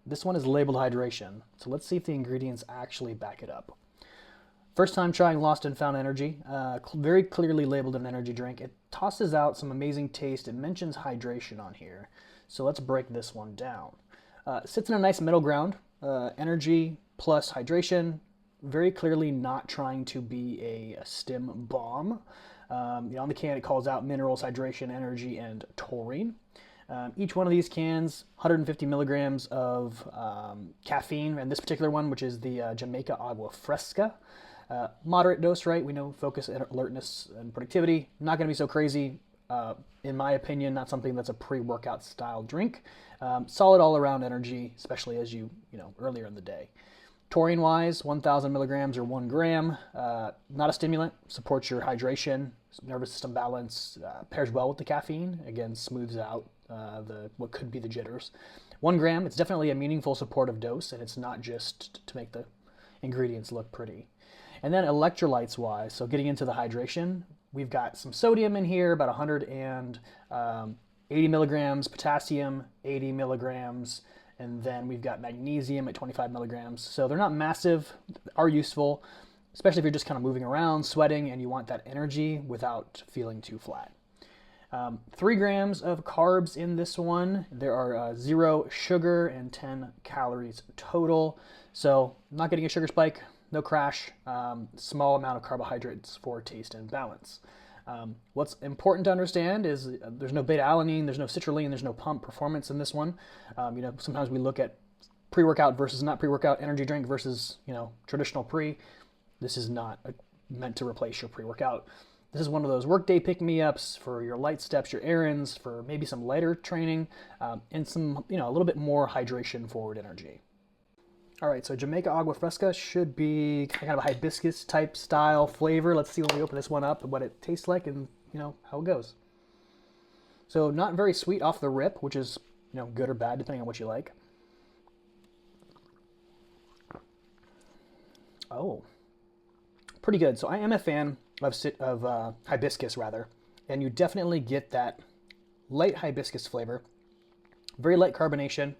This one is labeled hydration. So let's see if the ingredients actually back it up. First time trying Lost and Found Energy. Very clearly labeled an energy drink. It tosses out some amazing taste. It mentions hydration on here. So let's break this one down. Sits in a nice middle ground. Energy plus hydration. Very clearly not trying to be a stim bomb. On the can it calls out minerals, hydration, energy, and taurine. Each one of these cans, 150 milligrams of caffeine, and this particular one, which is the Jamaica Agua Fresca. Moderate dose, right? We know focus, alertness, and productivity. Not going to be so crazy. In my opinion, not something that's a pre-workout style drink. Solid all-around energy, especially as earlier in the day. Taurine-wise, 1,000 milligrams or 1 gram. Not a stimulant. Supports your hydration, nervous system balance. Pairs well with the caffeine. Again, smooths out what could be the jitters. 1 gram. It's definitely a meaningful supportive dose, and it's not just to make the ingredients look pretty. And then electrolytes-wise, so getting into the hydration, we've got some sodium in here, about 180 milligrams, potassium, 80 milligrams, and then we've got magnesium at 25 milligrams. So they're not massive, are useful, especially if you're just kind of moving around, sweating, and you want that energy without feeling too flat. 3 grams of carbs in this one. There are 0 sugar and 10 calories total. So not getting a sugar spike, no crash, small amount of carbohydrates for taste and balance. What's important to understand is there's no beta-alanine, there's no citrulline, there's no pump performance in this one. Sometimes we look at pre-workout versus not pre-workout, energy drink versus traditional pre. This is not meant to replace your pre-workout. This is one of those workday pick-me-ups for your light steps, your errands, for maybe some lighter training, and some a little bit more hydration-forward energy. All right, so Jamaica Agua Fresca should be kind of a hibiscus type style flavor. Let's see when we open this one up what it tastes like and how it goes. So not very sweet off the rip, which is good or bad depending on what you like. Oh, pretty good. So I am a fan of hibiscus rather, and you definitely get that light hibiscus flavor. Very light carbonation.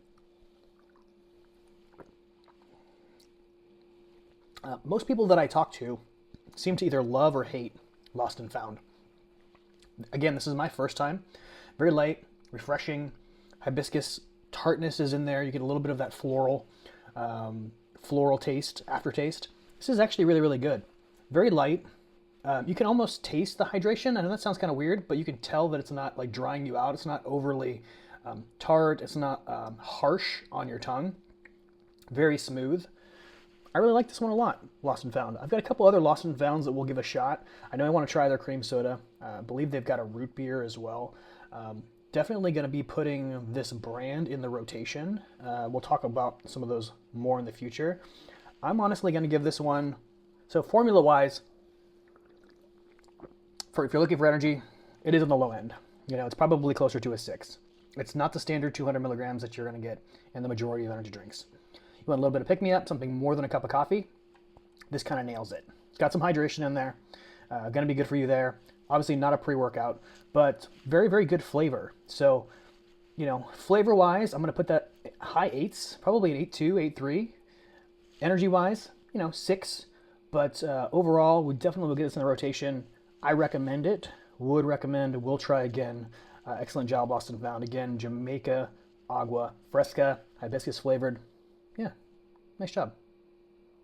Most people that I talk to seem to either love or hate Lost and Found. Again, this is my first time. Very light, refreshing. Hibiscus tartness is in there. You get a little bit of that floral taste, aftertaste. This is actually really, really good. Very light. You can almost taste the hydration. I know that sounds kind of weird, but you can tell that it's not like drying you out. It's not overly tart. It's not harsh on your tongue. Very smooth. I really like this one a lot, Lost and Found. I've got a couple other Lost and Founds that we'll give a shot. I know I want to try their cream soda. I believe they've got a root beer as well. Definitely going to be putting this brand in the rotation. We'll talk about some of those more in the future. I'm honestly going to give this one, so formula-wise, if you're looking for energy, it is on the low end. It's probably closer to a 6. It's not the standard 200 milligrams that you're going to get in the majority of energy drinks. You want a little bit of pick-me-up, something more than a cup of coffee, this kind of nails it. It's got some hydration in there. Going to be good for you there. Obviously not a pre-workout, but very, very good flavor. So, flavor-wise, I'm going to put that high 8s, probably an 8.2, 8.3. Energy-wise, 6. But overall, we definitely will get this in the rotation. I recommend it. Would recommend. Will try again. Excellent job, Lost and Found. Again, Jamaica Agua Fresca, hibiscus flavored. Yeah, nice job.